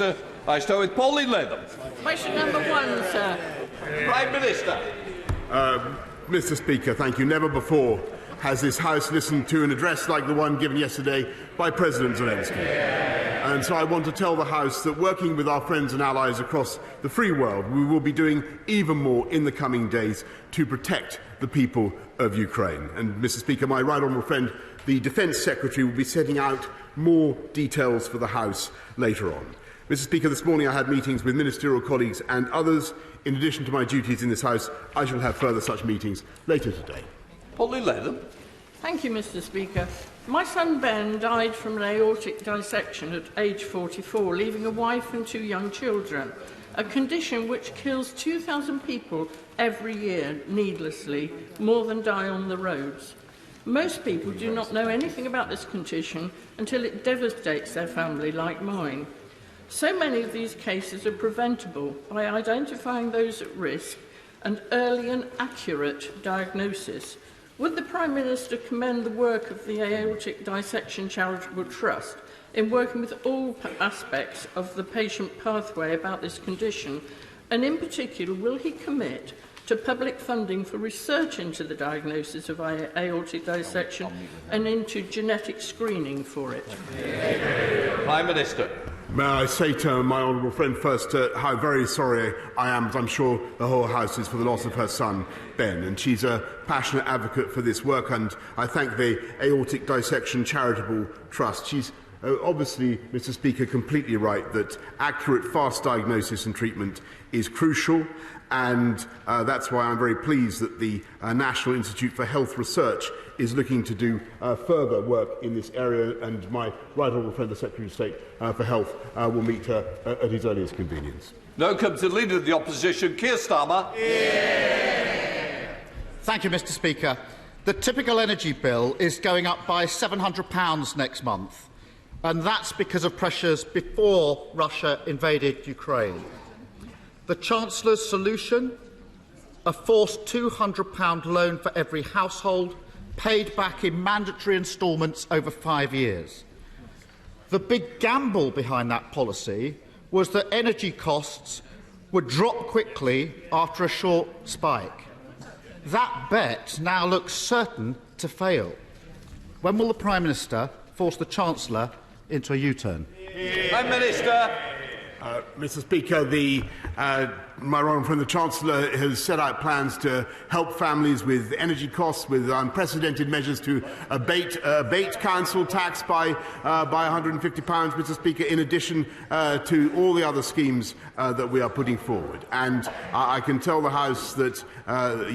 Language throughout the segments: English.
I start with Pauline Latham. Question number 1, sir. Prime Minister. Mr. Speaker, thank you. Never before has this House listened to an address like the one given yesterday by President Zelensky. And so I want to tell the House that working with our friends and allies across the free world, we will be doing even more in the coming days to protect the people of Ukraine. And, Mr. Speaker, my right honourable friend, the Defence Secretary, will be setting out more details for the House later on. Mr. Speaker, this morning I had meetings with ministerial colleagues and others. In addition to my duties in this House, I shall have further such meetings later today. Pauline Latham. Thank you, Mr. Speaker. My son Ben died from an aortic dissection at age 44, leaving a wife and 2 young children, a condition which kills 2,000 people every year needlessly, more than die on the roads. Most people do not know anything about this condition until it devastates their family, like mine. So many of these cases are preventable by identifying those at risk and early and accurate diagnosis. Would the Prime Minister commend the work of the Aortic Dissection Charitable Trust in working with all aspects of the patient pathway about this condition, and in particular, will he commit to public funding for research into the diagnosis of aortic dissection and into genetic screening for it? Prime Minister. May I say to my honourable friend first how very sorry I am, as I'm sure the whole House is, for the loss of her son, Ben. And she's a passionate advocate for this work, and I thank the Aortic Dissection Charitable Trust. She's obviously, Mr. Speaker, completely right that accurate, fast diagnosis and treatment is crucial, and that's why I'm very pleased that the National Institute for Health Research is looking to do further work in this area, and my right honourable friend, the Secretary of State for Health, will meet her at his earliest convenience. Now comes the Leader of the Opposition, Keir Starmer. Thank you, Mr. Speaker. The typical energy bill is going up by £700 next month, and that's because of pressures before Russia invaded Ukraine. The Chancellor's solution? A forced £200 loan for every household, paid back in mandatory instalments over 5 years. The big gamble behind that policy was that energy costs would drop quickly after a short spike. That bet now looks certain to fail. When will the Prime Minister force the Chancellor into a U-turn? Prime Minister. Mr. Speaker, my honourable friend, the Chancellor, has set out plans to help families with energy costs, with unprecedented measures to abate council tax by £150, Mr. Speaker, in addition to all the other schemes that we are putting forward. And I can tell the House that,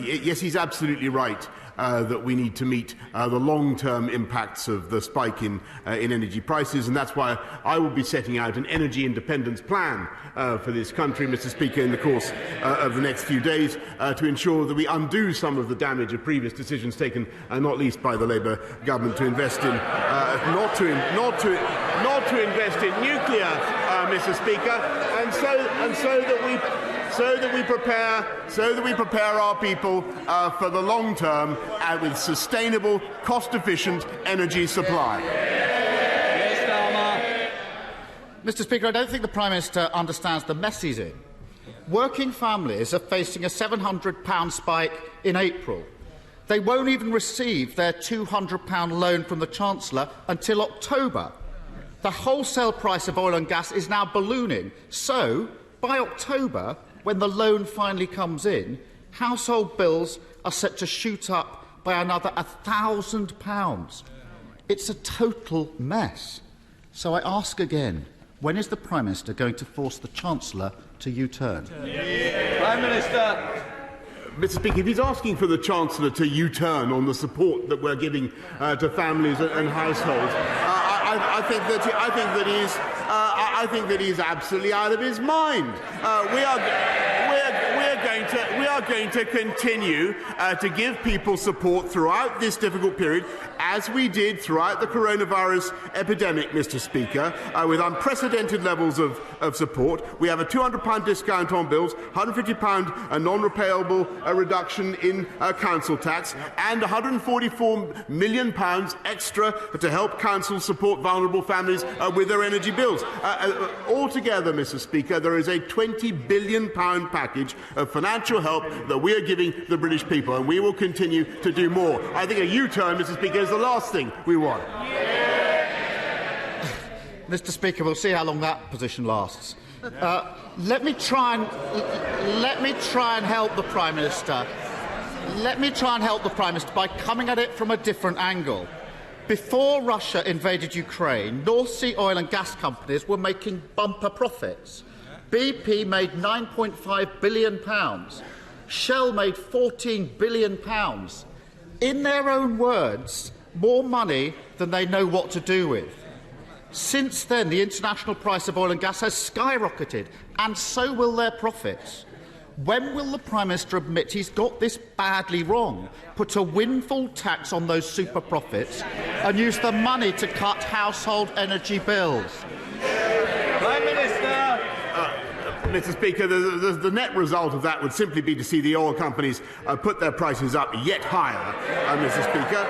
yes, he's absolutely right. That we need to meet the long-term impacts of the spike in energy prices, and that's why I will be setting out an energy independence plan for this country, Mr. Speaker, in the course of the next few days, to ensure that we undo some of the damage of previous decisions taken, not least by the Labour government, to invest in not to invest in nuclear, Mr. Speaker, and so that we prepare our people for the long term with sustainable, cost-efficient energy supply. Mr. Speaker, I don't think the Prime Minister understands the mess he's in. Working families are facing a £700 spike in April. They won't even receive their £200 loan from the Chancellor until October. The wholesale price of oil and gas is now ballooning. So, by October, when the loan finally comes in, household bills are set to shoot up by another £1,000. It's a total mess. So I ask again, when is the Prime Minister going to force the Chancellor to U-turn? Prime Minister. Mr. Speaker, if he's asking for the Chancellor to U-turn on the support that we're giving to families and households, I think that he's absolutely out of his mind. We are going to continue to give people support throughout this difficult period, as we did throughout the coronavirus epidemic, Mr. Speaker, with unprecedented levels of support. We have a £200 discount on bills, £150 non-repayable reduction in council tax, and £144 million extra to help councils support vulnerable families with their energy bills. altogether, Mr. Speaker, there is a £20 billion package of financial help that we are giving the British people, and we will continue to do more. I think a U-turn, Mr. Speaker, is the last thing we want. Mr. Speaker, we'll see how long that position lasts. Let me try and help the Prime Minister. Let me try and help the Prime Minister by coming at it from a different angle. Before Russia invaded Ukraine, North Sea oil and gas companies were making bumper profits. BP made £9.5 billion. Shell made £14 billion. In their own words, more money than they know what to do with. Since then, the international price of oil and gas has skyrocketed, and so will their profits. When will the Prime Minister admit he's got this badly wrong, put a windfall tax on those super profits, and use the money to cut household energy bills? Prime Minister. Mr. Speaker, the net result of that would simply be to see the oil companies put their prices up yet higher, Mr. Speaker.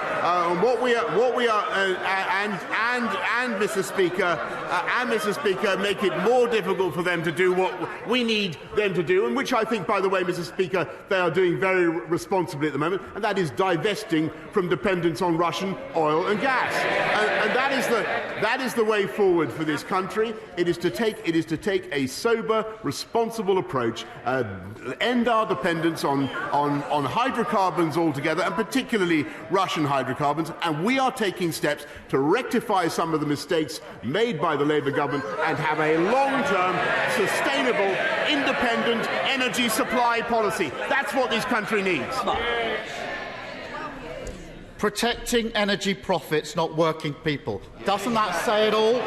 Mr. Speaker, make it more difficult for them to do what we need them to do, and which I think, by the way, Mr. Speaker, they are doing very responsibly at the moment, and that is divesting from dependence on Russian oil and gas. And that is the way forward for this country. It is to take a sober, responsible approach, end our dependence on hydrocarbons altogether, and particularly Russian hydrocarbons, and we are taking steps to rectify some of the mistakes made by the Labour government and have a long-term, sustainable, independent energy supply policy. That's what this country needs. Protecting energy profits, not working people. Doesn't that say it all?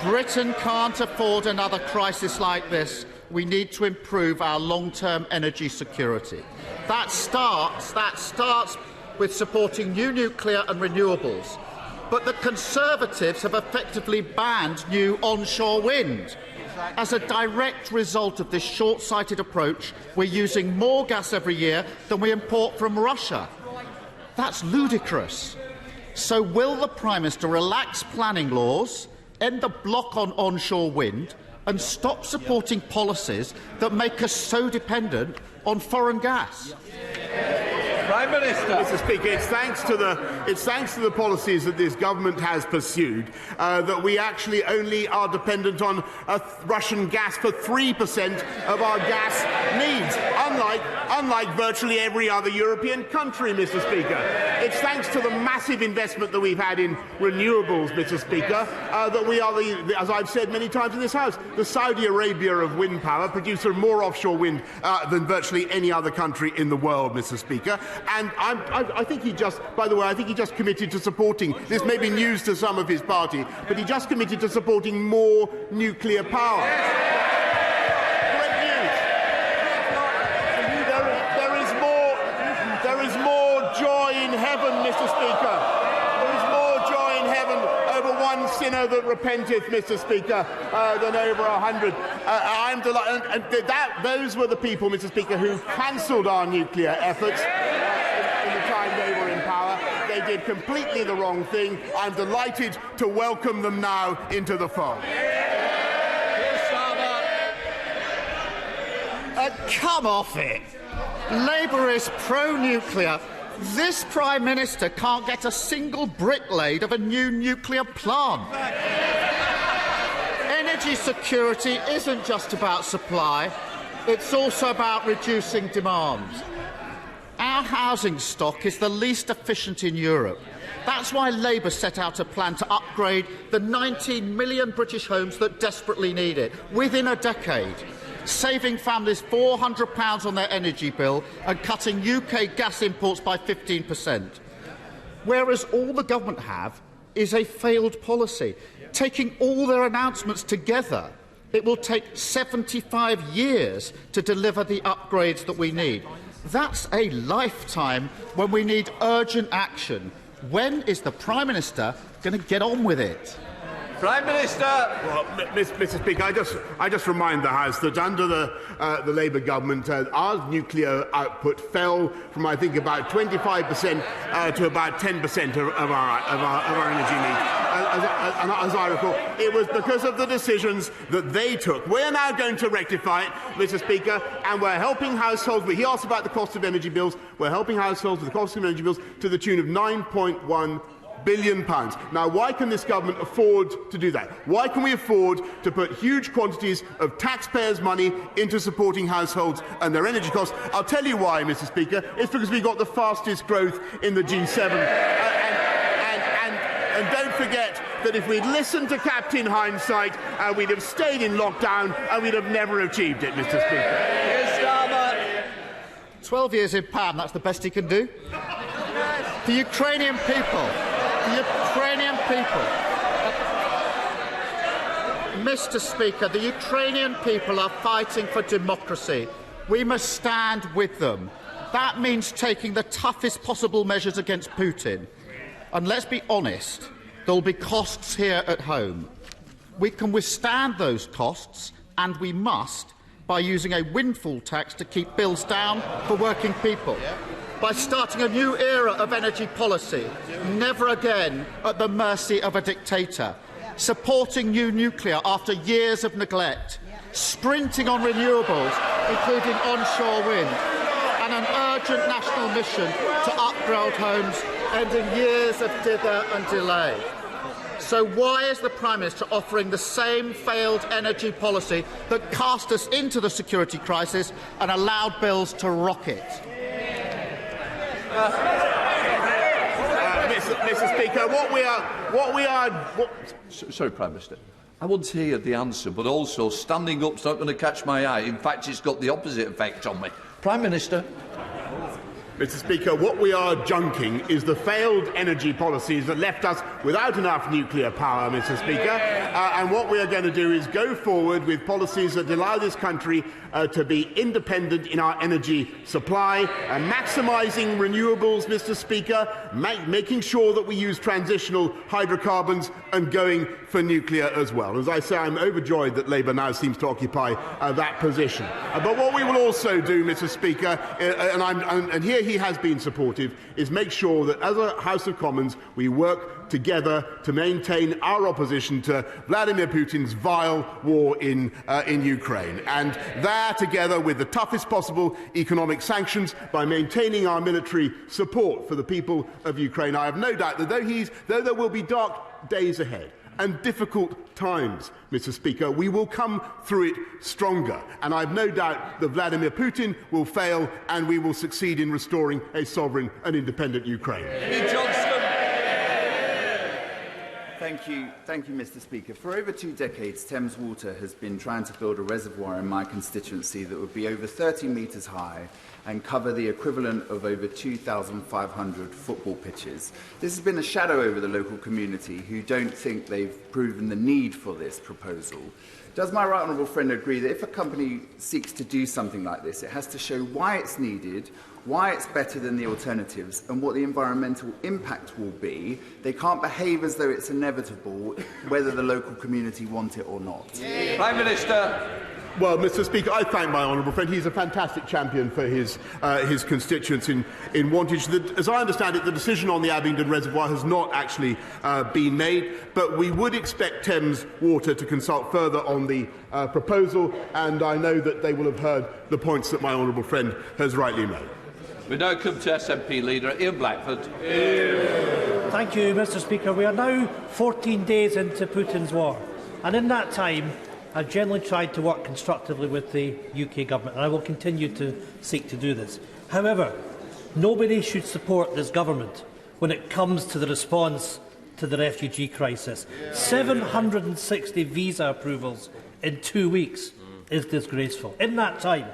Britain can't afford another crisis like this. We need to improve our long-term energy security. That starts with supporting new nuclear and renewables. But the Conservatives have effectively banned new onshore wind. As a direct result of this short-sighted approach, we're using more gas every year than we import from Russia. That's ludicrous. So will the Prime Minister relax planning laws, end the block on onshore wind, and stop supporting policies that make us so dependent on foreign gas? Prime Minister. Mr. Speaker, it's thanks to the policies that this government has pursued that we actually only are dependent on Russian gas for 3% of our gas needs, unlike virtually every other European country, Mr. Speaker. It's thanks to the massive investment that we've had in renewables, Mr. Speaker, that we are, as I've said many times in this House, the Saudi Arabia of wind power, producer of more offshore wind than virtually any other country in the world, Mr. Speaker. And I think he just committed to supporting, this may be news to some of his party, but he just committed to supporting more nuclear power. Great news. There is more joy in heaven, Mr. Speaker. There is more joy in heaven over one sinner that repenteth, Mr. Speaker, than over 100. I'm delighted. And those were the people, Mr. Speaker, who cancelled our nuclear efforts. They were in power. They did completely the wrong thing. I'm delighted to welcome them now into the fold. Come off it. Labour is pro-nuclear. This Prime Minister can't get a single brick laid of a new nuclear plant. Energy security isn't just about supply. It's also about reducing demand. Our housing stock is the least efficient in Europe. That's why Labour set out a plan to upgrade the 19 million British homes that desperately need it within a decade, saving families £400 on their energy bill and cutting UK gas imports by 15%. Whereas all the government have is a failed policy. Taking all their announcements together, it will take 75 years to deliver the upgrades that we need. That's a lifetime when we need urgent action. When is the Prime Minister going to get on with it? Prime Minister. Well, Mr. Speaker, I just remind the House that under the Labour government, our nuclear output fell from, I think, about 25% to about 10% of our energy needs. As I recall, it was because of the decisions that they took. We're now going to rectify it, Mr. Speaker, and we're helping households. He asked about the cost of energy bills. We're helping households with the cost of energy bills to the tune of £9.1 billion. Now, why can this government afford to do that? Why can we afford to put huge quantities of taxpayers' money into supporting households and their energy costs? I'll tell you why, Mr. Speaker. It's because we've got the fastest growth in the G7. And don't forget that if we'd listened to Captain Hindsight, we'd have stayed in lockdown and we'd have never achieved it, Mr. Speaker. Yes, Starmer. 12 years in power, that's the best he can do? The Ukrainian people, Mr. Speaker, the Ukrainian people are fighting for democracy. We must stand with them. That means taking the toughest possible measures against Putin. And let's be honest, there will be costs here at home. We can withstand those costs, and we must, by using a windfall tax to keep bills down for working people, by starting a new era of energy policy, never again at the mercy of a dictator, supporting new nuclear after years of neglect, sprinting on renewables, including onshore wind, and an urgent national mission to upgrade homes, ending years of dither and delay. So why is the Prime Minister offering the same failed energy policy that cast us into the security crisis and allowed bills to rocket? Mr. Speaker, Sorry, Prime Minister. I want to hear the answer, but also standing up's not going to catch my eye. In fact, it's got the opposite effect on me. Prime Minister. Mr. Speaker, what we are junking is the failed energy policies that left us without enough nuclear power, Mr. Speaker. And what we are going to do is go forward with policies that allow this country to be independent in our energy supply, maximising renewables, Mr. Speaker, making sure that we use transitional hydrocarbons and going for nuclear as well. As I say, I'm overjoyed that Labour now seems to occupy that position. But what we will also do, Mr. Speaker, and here he has been supportive, is make sure that as a House of Commons we work together to maintain our opposition to Vladimir Putin's vile war in Ukraine. And there, together with the toughest possible economic sanctions, by maintaining our military support for the people of Ukraine, I have no doubt that though there will be dark days ahead and difficult times, Mr. Speaker, we will come through it stronger. And I have no doubt that Vladimir Putin will fail and we will succeed in restoring a sovereign and independent Ukraine. Thank you, Mr. Speaker. For over 2 decades, Thames Water has been trying to build a reservoir in my constituency that would be over 30 metres high and cover the equivalent of over 2,500 football pitches. This has been a shadow over the local community, who don't think they've proven the need for this proposal. Does my right honourable friend agree that if a company seeks to do something like this, it has to show why it's needed, why it's better than the alternatives, and what the environmental impact will be? They can't behave as though it's inevitable, whether the local community want it or not. Prime Minister. Well, Mr. Speaker, I thank my honourable friend. He's a fantastic champion for his constituents in Wantage. As I understand it, the decision on the Abingdon Reservoir has not actually been made, but we would expect Thames Water to consult further on the proposal, and I know that they will have heard the points that my honourable friend has rightly made. We now come to SNP leader Ian Blackford. Thank you, Mr. Speaker. We are now 14 days into Putin's war, and in that time I've generally tried to work constructively with the UK government, and I will continue to seek to do this. However, nobody should support this government when it comes to the response to the refugee crisis. 760 visa approvals in 2 weeks is disgraceful. In that time,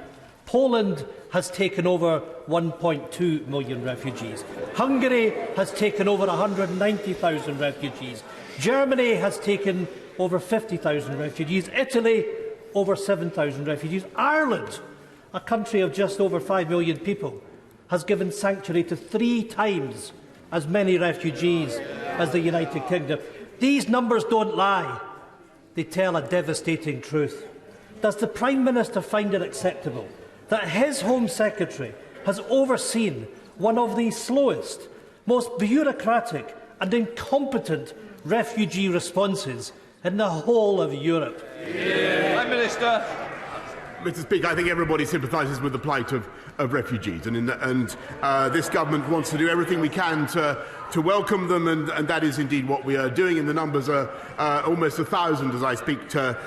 Poland has taken over 1.2 million refugees. Hungary has taken over 190,000 refugees. Germany has taken over 50,000 refugees. Italy, over 7,000 refugees. Ireland, a country of just over 5 million people, has given sanctuary to 3 times as many refugees as the United Kingdom. These numbers don't lie. They tell a devastating truth. Does the Prime Minister find it acceptable that his Home Secretary has overseen one of the slowest, most bureaucratic and incompetent refugee responses in the whole of Europe? Prime Minister. Mr. Speaker, I think everybody sympathises with the plight of refugees, and this government wants to do everything we can to welcome them, and that is indeed what we are doing. And the numbers are almost 1,000 as I speak to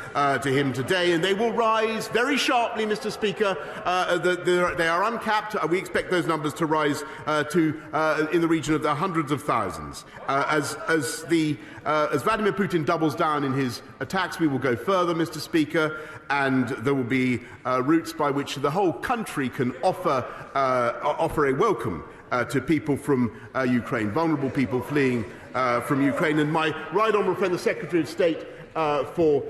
him today, and they will rise very sharply, Mr. Speaker. They are uncapped. We expect those numbers to rise to in the region of the hundreds of thousands. As Vladimir Putin doubles down in his attacks, we will go further, Mr. Speaker, and there will be routes by which the whole country can offer a welcome to people from Ukraine, vulnerable people fleeing from Ukraine. And my right honourable friend, the Secretary of State for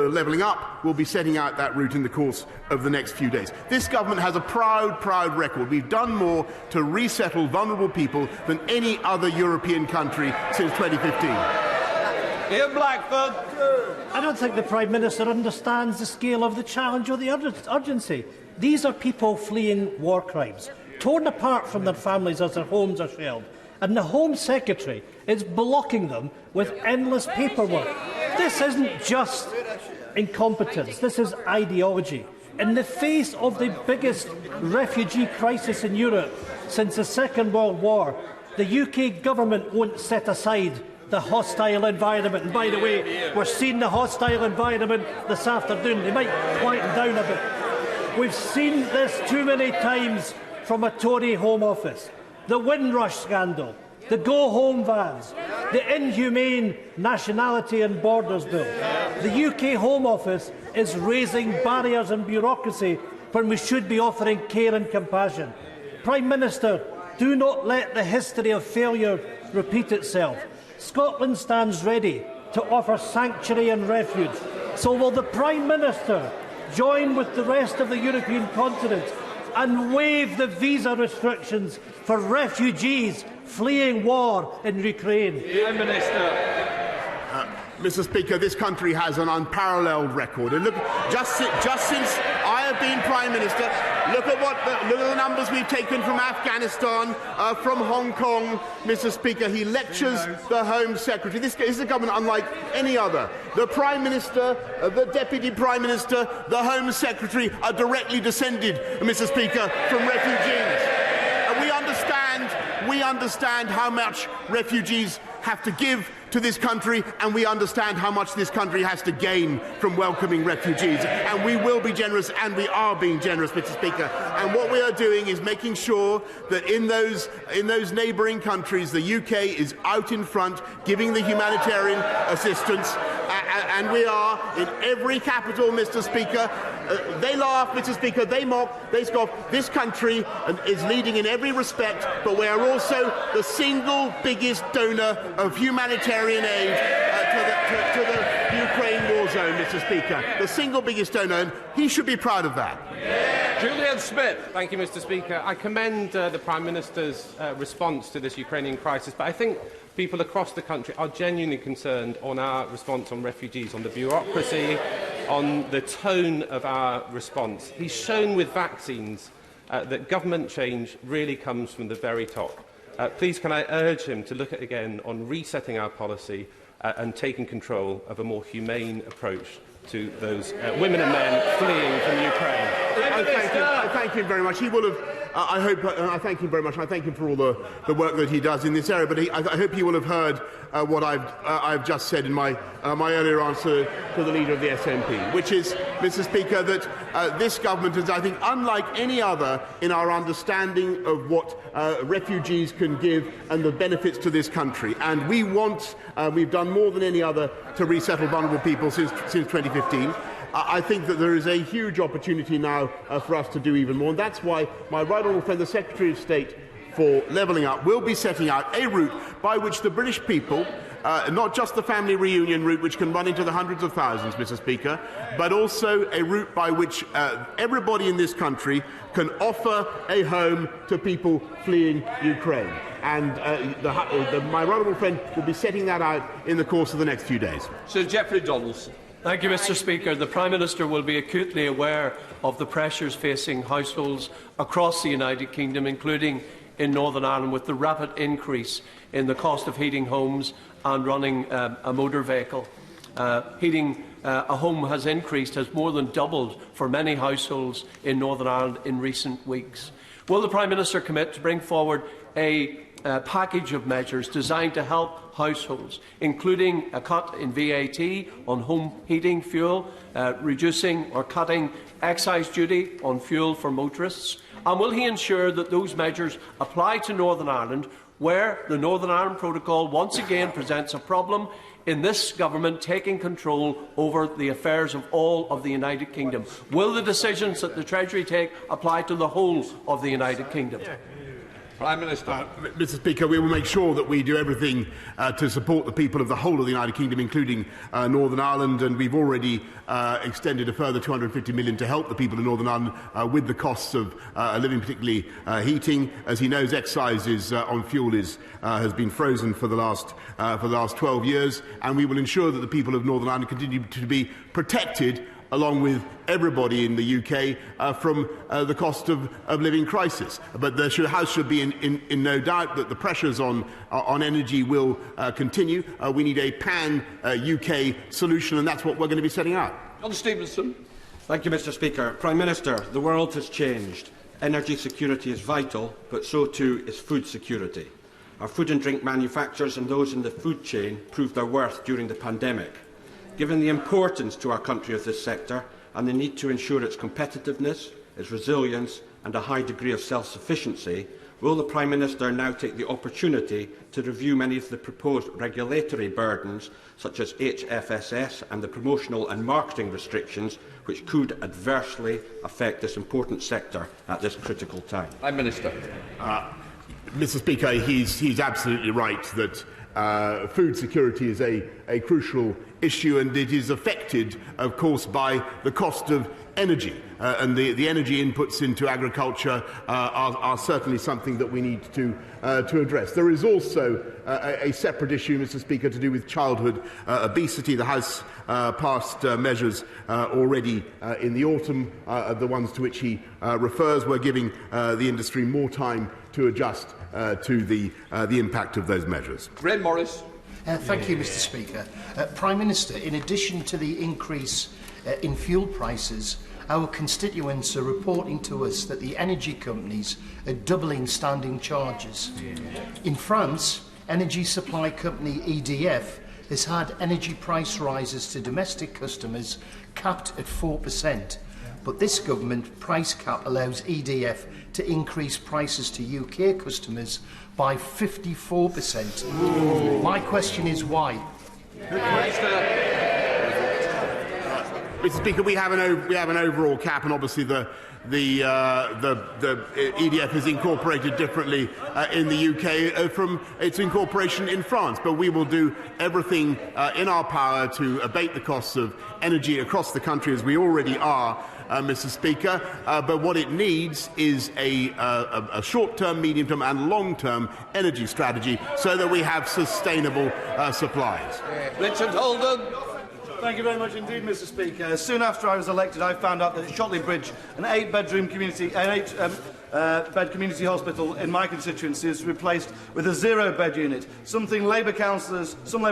Levelling Up, will be setting out that route in the course of the next few days. This government has a proud record. We've done more to resettle vulnerable people than any other European country since 2015. Ian Blackford. I don't think the Prime Minister understands the scale of the challenge or the urgency. These are people fleeing war crimes, torn apart from their families as their homes are shelled, and the Home Secretary is blocking them with endless paperwork. This isn't just incompetence, this is ideology. In the face of the biggest refugee crisis in Europe since the Second World War, the UK government won't set aside the hostile environment. And by the way, we're seeing the hostile environment this afternoon. They might quieten down a bit. We've seen this too many times from a Tory Home Office. The Windrush scandal, the Go Home vans, the inhumane Nationality and Borders Bill. The UK Home Office is raising barriers and bureaucracy when we should be offering care and compassion. Prime Minister, do not let the history of failure repeat itself. Scotland stands ready to offer sanctuary and refuge. So will the Prime Minister join with the rest of the European continent and waive the visa restrictions for refugees fleeing war in Ukraine? Prime Minister. Mr. Speaker, this country has an unparalleled record. And look, just since I have been Prime Minister, look at the numbers we've taken from Afghanistan, from Hong Kong. Mr. Speaker, he lectures the Home Secretary. This is a government unlike any other. The Prime Minister, the Deputy Prime Minister, the Home Secretary are directly descended, Mr. Speaker, from refugees. And we understand how much refugees have to give to this country, and we understand how much this country has to gain from welcoming refugees. And we will be generous, and we are being generous, Mr. Speaker. And what we are doing is making sure that in those neighbouring countries, the UK is out in front, giving the humanitarian assistance. And we are in every capital, Mr. Speaker. They laugh, Mr. Speaker, they mock, they scoff. This country is leading in every respect, but we are also the single biggest donor of humanitarian aid to the Ukraine war zone, Mr. Speaker. The single biggest donor, and he should be proud of that. Julian Smith. Thank you, Mr. Speaker. I commend the Prime Minister's response to this Ukrainian crisis, but I think people across the country are genuinely concerned on our response on refugees, on the bureaucracy, on the tone of our response. He's shown with vaccines that government change really comes from the very top. Please can I urge him to look at again on resetting our policy and taking control of a more humane approach to those women and men fleeing from Ukraine. I thank him very much. He will have. I thank him very much. I thank him for all the work that he does in this area. But I hope he will have heard what I've just said in my earlier answer to the leader of the SNP, which is, Mr. Speaker, that this government is, I think, unlike any other in our understanding of what refugees can give and the benefits to this country. And we've done more than any other to resettle vulnerable people since 2015. I think that there is a huge opportunity now for us to do even more, and that's why my right honourable friend, the Secretary of State for Levelling Up, will be setting out a route by which the British people, not just the family reunion route, which can run into the hundreds of thousands, Mr. Speaker, but also a route by which everybody in this country can offer a home to people fleeing Ukraine. and my honourable friend will be setting that out in the course of the next few days. Sir Geoffrey Donaldson. Thank you, Mr. Speaker. The Prime Minister will be acutely aware of the pressures facing households across the United Kingdom, including in Northern Ireland, with the rapid increase in the cost of heating homes and running a motor vehicle. Heating a home has more than doubled for many households in Northern Ireland in recent weeks. Will the Prime Minister commit to bring forward a package of measures designed to help households, including a cut in VAT on home heating fuel, reducing or cutting excise duty on fuel for motorists? And will he ensure that those measures apply to Northern Ireland, where the Northern Ireland Protocol once again presents a problem in this government taking control over the affairs of all of the United Kingdom? Will the decisions that the Treasury take apply to the whole of the United Kingdom? Prime Minister. Mr. Speaker, we will make sure that we do everything to support the people of the whole of the United Kingdom, including Northern Ireland, and we've already extended a further £250 million to help the people of Northern Ireland with the costs of living, particularly heating. As he knows, excise on fuel has been frozen for the last 12 years, and we will ensure that the people of Northern Ireland continue to be protected, along with everybody in the UK, from the cost of living crisis. But the House should be in no doubt that the pressures on energy will continue. We need a pan-UK solution, and that's what we're going to be setting out. John Stevenson. Thank you, Mr. Speaker. Prime Minister, the world has changed. Energy security is vital, but so too is food security. Our food and drink manufacturers and those in the food chain proved their worth during the pandemic. Given the importance to our country of this sector and the need to ensure its competitiveness, its resilience and a high degree of self-sufficiency, will the Prime Minister now take the opportunity to review many of the proposed regulatory burdens, such as HFSS and the promotional and marketing restrictions, which could adversely affect this important sector at this critical time? Prime Minister. Mr. Speaker, he's absolutely right that food security is a crucial issue, and it is affected, of course, by the cost of energy. And the energy inputs into agriculture are certainly something that we need to address. There is also a separate issue, Mr. Speaker, to do with childhood obesity. The House passed measures already in the autumn, the ones to which he refers. We're giving the industry more time to adjust to the impact of those measures. Graham Morris. Thank you, Mr. Speaker. Prime Minister, in addition to the increase in fuel prices, our constituents are reporting to us that the energy companies are doubling standing charges. In France, energy supply company EDF has had energy price rises to domestic customers capped at 4%. But this government price cap allows EDF to increase prices to UK customers by 54%. Ooh. My question is why? Mr. Speaker, we have an overall cap, and obviously the EDF is incorporated differently in the UK from its incorporation in France. But we will do everything in our power to abate the costs of energy across the country, as we already are, Mr. Speaker. But what it needs is a short-term, medium-term and long-term energy strategy so that we have sustainable supplies. Richard Holden. Thank you very much indeed, Mr. Speaker. Soon after I was elected, I found out that at Shotley Bridge, an 8-bed community hospital in my constituency is replaced with a 0-bed unit, something some Labour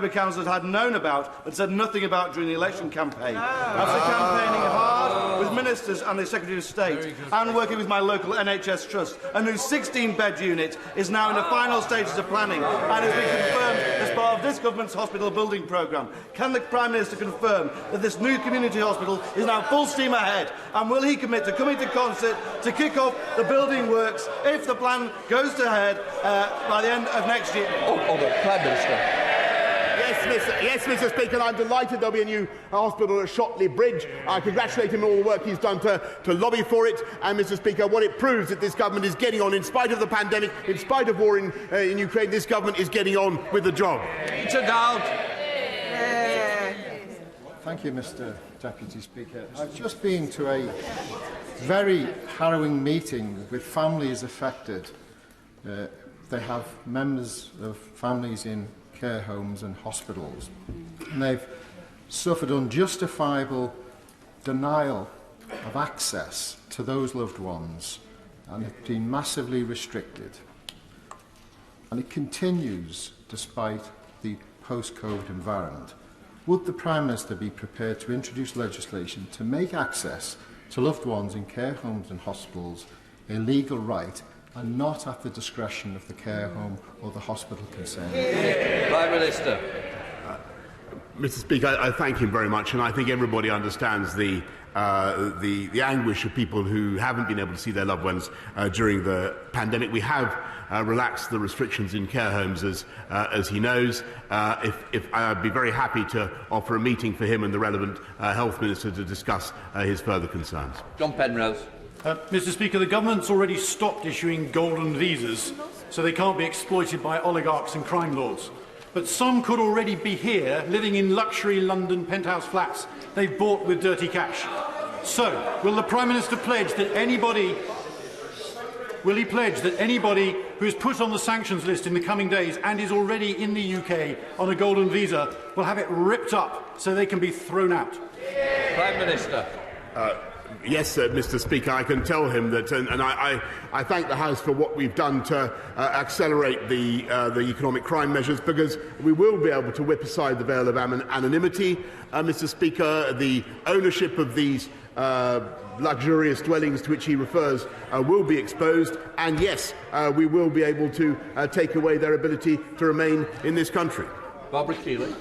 councillors had known about but said nothing about during the election campaign. After campaigning hard with ministers and the Secretary of State and working with my local NHS trust, a new 16-bed unit is now in the final stages of planning and has been confirmed as part of this government's hospital building programme. Can the Prime Minister confirm that this new community hospital is now full steam ahead, and will he commit to coming to concert to kick off the building works if the plan goes ahead by the end of next year? The Prime Minister. Yes, Mr. Speaker, I'm delighted there'll be a new hospital at Shotley Bridge. I congratulate him on all the work he's done to lobby for it. And, Mr. Speaker, what it proves that this government is getting on, in spite of the pandemic, in spite of war in Ukraine, this government is getting on with the job. Thank you, Mr. Deputy Speaker. I've just been to a very harrowing meeting with families affected they have members of families in care homes and hospitals, and they've suffered unjustifiable denial of access to those loved ones, and it's been massively restricted. And it continues despite the post-COVID environment. Would the Prime Minister be prepared to introduce legislation to make access to loved ones in care homes and hospitals a legal right and not at the discretion of the care home or the hospital concerned? Prime Minister. Mr. Speaker, I thank him very much, and I think everybody understands the anguish of people who haven't been able to see their loved ones during the pandemic. We have relaxed the restrictions in care homes, as he knows. I'd be very happy to offer a meeting for him and the relevant health minister to discuss his further concerns. John Penrose. Mr. Speaker, the government's already stopped issuing golden visas, so they can't be exploited by oligarchs and crime lords. But some could already be here, living in luxury London penthouse flats they've bought with dirty cash. So, will the Prime Minister pledge that anybody who is put on the sanctions list in the coming days and is already in the UK on a golden visa will have it ripped up so they can be thrown out? Prime Minister. Yes, Mr. Speaker, I can tell him that, and I thank the House for what we've done to accelerate the economic crime measures, because we will be able to whip aside the veil of anonymity. Mr. Speaker, the ownership of these luxurious dwellings to which he refers will be exposed, and yes, we will be able to take away their ability to remain in this country. Barbara Keeley.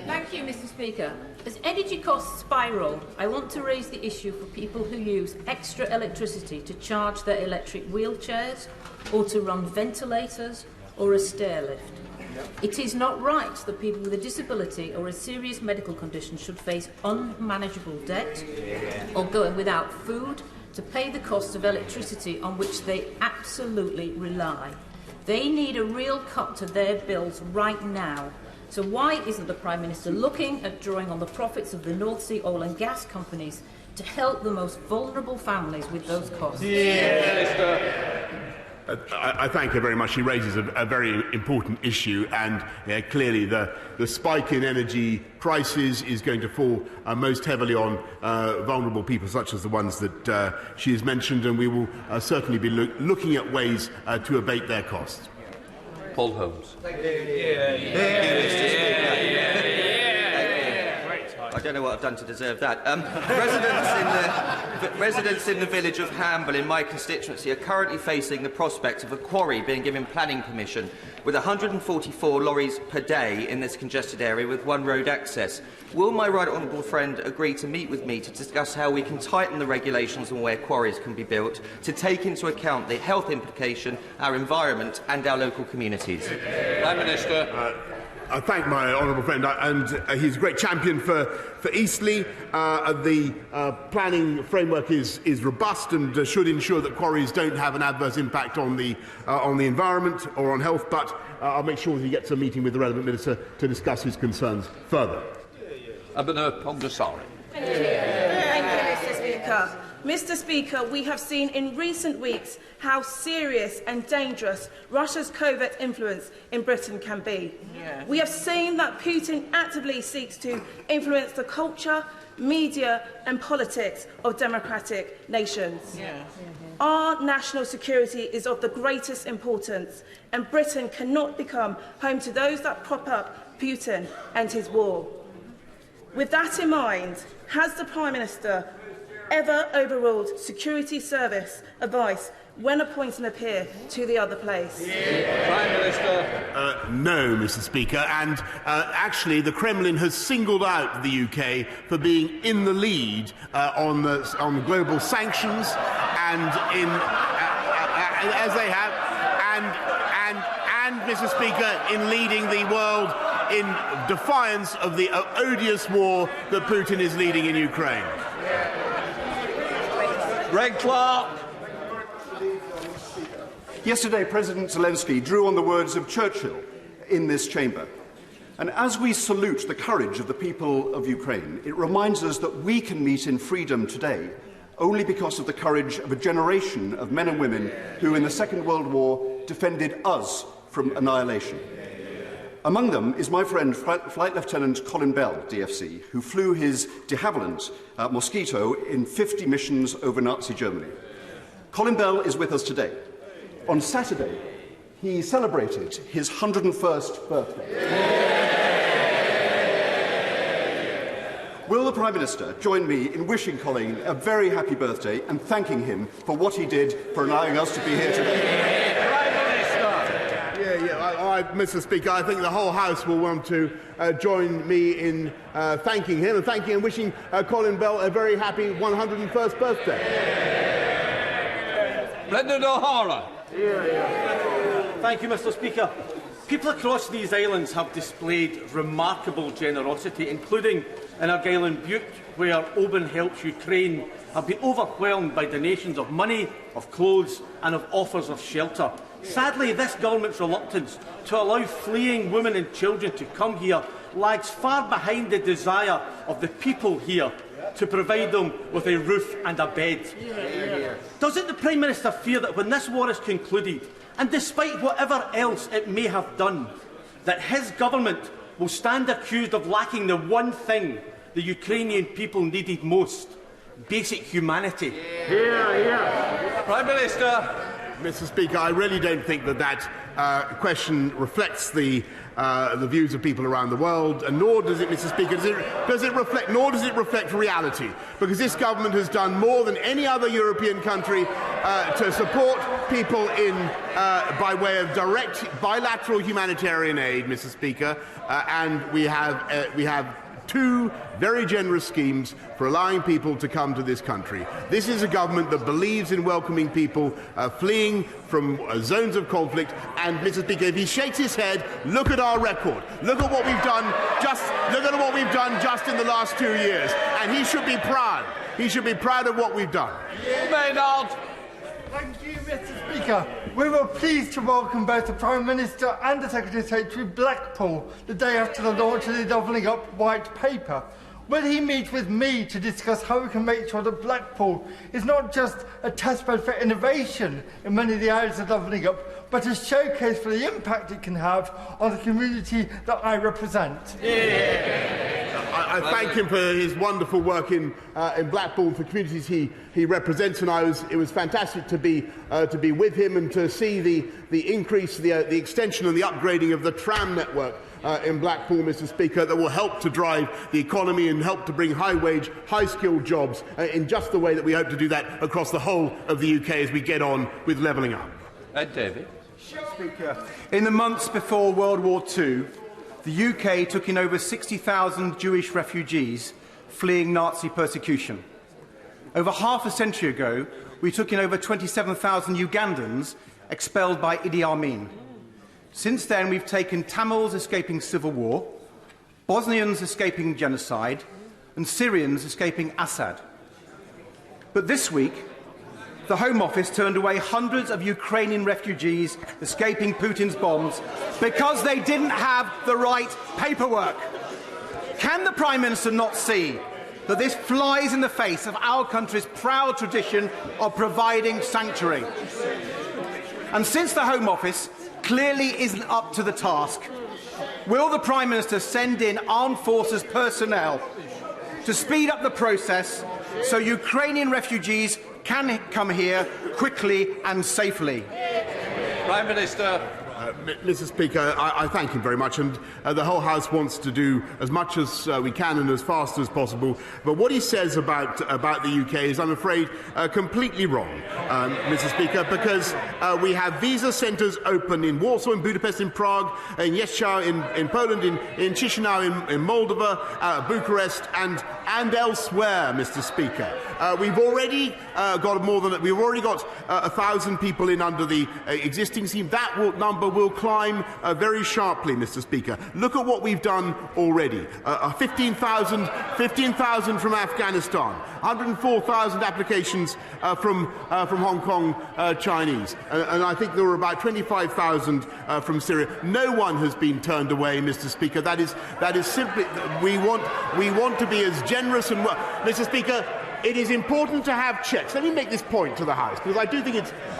Thank you, Mr. Speaker. As energy costs spiral, I want to raise the issue for people who use extra electricity to charge their electric wheelchairs or to run ventilators or a stair lift. It is not right that people with a disability or a serious medical condition should face unmanageable debt or going without food to pay the cost of electricity on which they absolutely rely. They need a real cut to their bills right now. So why isn't the Prime Minister looking at drawing on the profits of the North Sea oil and gas companies to help the most vulnerable families with those costs? I thank her very much. She raises a very important issue, and clearly the spike in energy prices is going to fall most heavily on vulnerable people such as the ones that she has mentioned, and we will certainly be looking at ways to abate their costs. Paul Holmes. I don't know what I've done to deserve that. Residents in the village of Hamble in my constituency are currently facing the prospect of a quarry being given planning permission with 144 lorries per day in this congested area with one road access. Will my right honourable friend agree to meet with me to discuss how we can tighten the regulations on where quarries can be built to take into account the health implication, our environment and our local communities? Prime Minister. I thank my honourable friend, and he's a great champion for Eastleigh. The planning framework is robust and should ensure that quarries don't have an adverse impact on the environment or on health, but I'll make sure that he gets a meeting with the relevant minister to discuss his concerns further. Abhinav Pongasari. Thank you, Mr. Speaker. Mr. Speaker, we have seen in recent weeks how serious and dangerous Russia's covert influence in Britain can be. Yeah. We have seen that Putin actively seeks to influence the culture, media and politics of democratic nations. Yeah. Our national security is of the greatest importance, and Britain cannot become home to those that prop up Putin and his war. With that in mind, has the Prime Minister ever overruled security service advice when appointing a peer to the other place? Prime Minister. No, Mr. Speaker, and actually the Kremlin has singled out the UK for being in the lead on global sanctions, and as they have, and Mr. Speaker, in leading the world in defiance of the odious war that Putin is leading in Ukraine. Greg Clark. Yesterday, President Zelensky drew on the words of Churchill in this chamber. And as we salute the courage of the people of Ukraine, it reminds us that we can meet in freedom today only because of the courage of a generation of men and women who, in the Second World War, defended us from annihilation. Among them is my friend Flight Lieutenant Colin Bell, DFC, who flew his de Havilland Mosquito in 50 missions over Nazi Germany. Colin Bell is with us today. On Saturday, he celebrated his 101st birthday. Will the Prime Minister join me in wishing Colin a very happy birthday and thanking him for what he did for allowing us to be here today? Mr. Speaker, I think the whole House will want to join me in thanking him and wishing Colin Bell a very happy 101st birthday. Brendan O'Hara. Thank you, Mr. Speaker. People across these islands have displayed remarkable generosity, including in Argyll Butte, where Oban Helps Ukraine have been overwhelmed by donations of money, of clothes and of offers of shelter. Sadly, this government's reluctance to allow fleeing women and children to come here lags far behind the desire of the people here to provide them with a roof and a bed. Doesn't the Prime Minister fear that when this war is concluded, and despite whatever else it may have done, that his government will stand accused of lacking the one thing the Ukrainian people needed most: basic humanity? Prime Minister. Mr. Speaker, I really don't think that question reflects the views of people around the world, and nor does it, Mr. Speaker, does it reflect reality, because this government has done more than any other European country to support people by way of direct bilateral humanitarian aid, Mr. Speaker, and we have two very generous schemes for allowing people to come to this country. This is a government that believes in welcoming people fleeing from zones of conflict. And, Mr. Speaker, if he shakes his head, look at our record. Look at what we've done. Just in the last 2 years, and he should be proud. He should be proud of what we've done. Maynard. Thank you, Mr. Speaker. We were pleased to welcome both the Prime Minister and the Secretary of State to Blackpool the day after the launch of the Doubling Up White Paper. Will he meet with me to discuss how we can make sure that Blackpool is not just a testbed for innovation in many of the areas of Doubling Up, but a showcase for the impact it can have on the community that I represent? I thank him for his wonderful work in Blackpool for communities he represents, and it was fantastic to be with him and to see the increase, the extension and the upgrading of the tram network in Blackpool, Mr. Speaker, that will help to drive the economy and help to bring high-wage, high-skilled jobs in just the way that we hope to do that across the whole of the UK as we get on with levelling up. Ed David. Speaker, in the months before World War II, the UK took in over 60,000 Jewish refugees fleeing Nazi persecution. Over half a century ago, we took in over 27,000 Ugandans expelled by Idi Amin. Since then, we've taken Tamils escaping civil war, Bosnians escaping genocide, and Syrians escaping Assad. But this week, the Home Office turned away hundreds of Ukrainian refugees escaping Putin's bombs because they didn't have the right paperwork. Can the Prime Minister not see that this flies in the face of our country's proud tradition of providing sanctuary? And since the Home Office clearly isn't up to the task, will the Prime Minister send in armed forces personnel to speed up the process so Ukrainian refugees can come here quickly and safely? Prime Minister. Mr. Speaker, I thank him very much, and the whole House wants to do as much as we can and as fast as possible. But what he says about the UK is, I'm afraid, completely wrong, Mr. Speaker, because we have visa centres open in Warsaw, in Budapest, in Prague, in Jeszczał, in Poland, in Chisinau, in Moldova, Bucharest, and elsewhere, Mr. Speaker. We've already got 1,000 people in under the existing scheme. That number will climb very sharply, Mr. Speaker. Look at what we've done already. 15,000 from Afghanistan, 104,000 applications from Hong Kong Chinese, and I think there were about 25,000 from Syria. No one has been turned away, Mr. Speaker. That is simply, we want to be as generous and Mr. Speaker. It is important to have checks. Let me make this point to the House, because I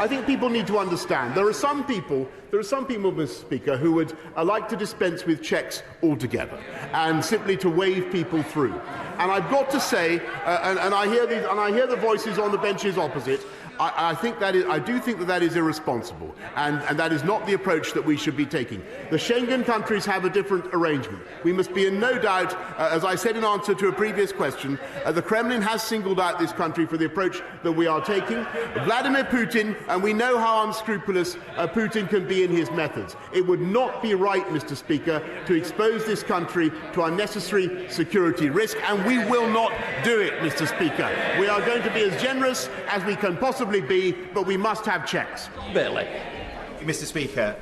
think people need to understand. There are some people, Mr. Speaker, who would like to dispense with checks altogether and simply to wave people through. And I've got to say, and I hear the voices on the benches opposite. I do think that is irresponsible, and that is not the approach that we should be taking. The Schengen countries have a different arrangement. We must be in no doubt, as I said in answer to a previous question, the Kremlin has singled out this country for the approach that we are taking. Vladimir Putin, and we know how unscrupulous Putin can be in his methods. It would not be right, Mr. Speaker, to expose this country to unnecessary security risk, and we will not do it, Mr. Speaker. We are going to be as generous as we can possibly be, but we must have checks. Billy. Mr. Speaker,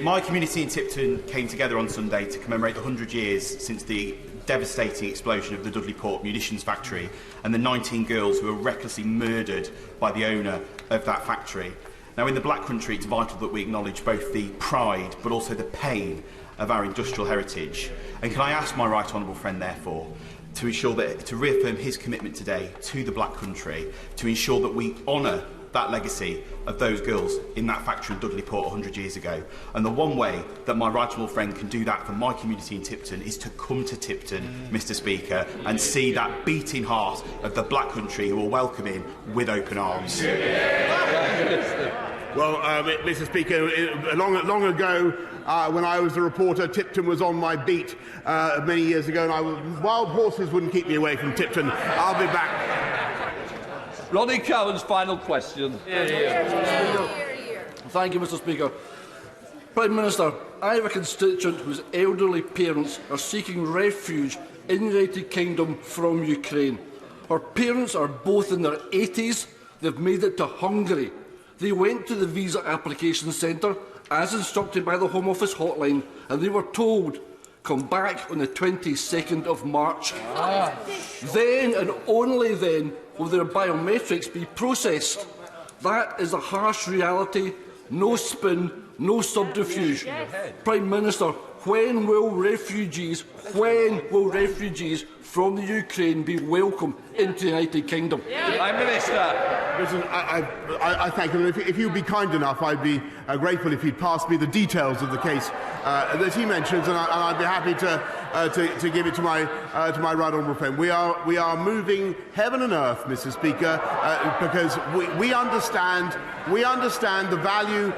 my community in Tipton came together on Sunday to commemorate 100 years since the devastating explosion of the Dudley Port munitions factory and the 19 girls who were recklessly murdered by the owner of that factory. Now, in the Black Country, it's vital that we acknowledge both the pride but also the pain of our industrial heritage. And can I ask my right honourable friend, therefore, to ensure that, to reaffirm his commitment today to the Black Country, to ensure that we honour that legacy of those girls in that factory in Dudley Port 100 years ago. And the one way that my right honourable friend can do that for my community in Tipton is to come to Tipton, Mr. Speaker, and see that beating heart of the Black Country who will welcome him with open arms. Well, Mr. Speaker, long ago, when I was a reporter, Tipton was on my beat many years ago, and wild horses wouldn't keep me away from Tipton. I'll be back. Ronnie Cowan's final question. Thank you, Mr. Speaker. Prime Minister, I have a constituent whose elderly parents are seeking refuge in the United Kingdom from Ukraine. Her parents are both in their 80s. They've made it to Hungary. They went to the visa application centre, as instructed by the Home Office hotline, and they were told, come back on the 22nd of March. Then, and only then, will their biometrics be processed. That is a harsh reality, no spin, no subterfuge. Prime Minister, when will refugees from the Ukraine be welcome into the United Kingdom? Prime Minister. Listen, I thank you. If you'd be kind enough, I'd be grateful if you'd pass me the details of the case that he mentions, and I'd be happy to give it to my right honourable friend. We are moving heaven and earth, Mr. Speaker, because we understand the value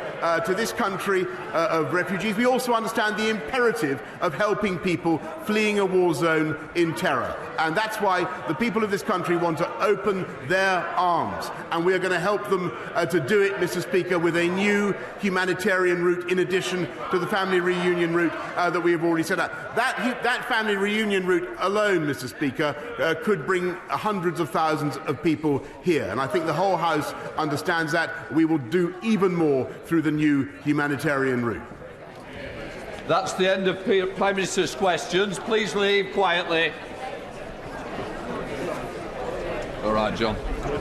to this country of refugees. We also understand the imperative of helping people fleeing a war zone in terror, and that's why the people of this country want to open their arms, and we are going to help them to do it, Mr. Speaker, with a new humanitarian route in addition to the family reunion route that we have already set up. That family reunion route alone, Mr. Speaker, could bring hundreds of thousands of people here, and I think the whole House understands that. We will do even more through the new humanitarian route. That's the end of Prime Minister's questions. Please leave quietly. All right, John.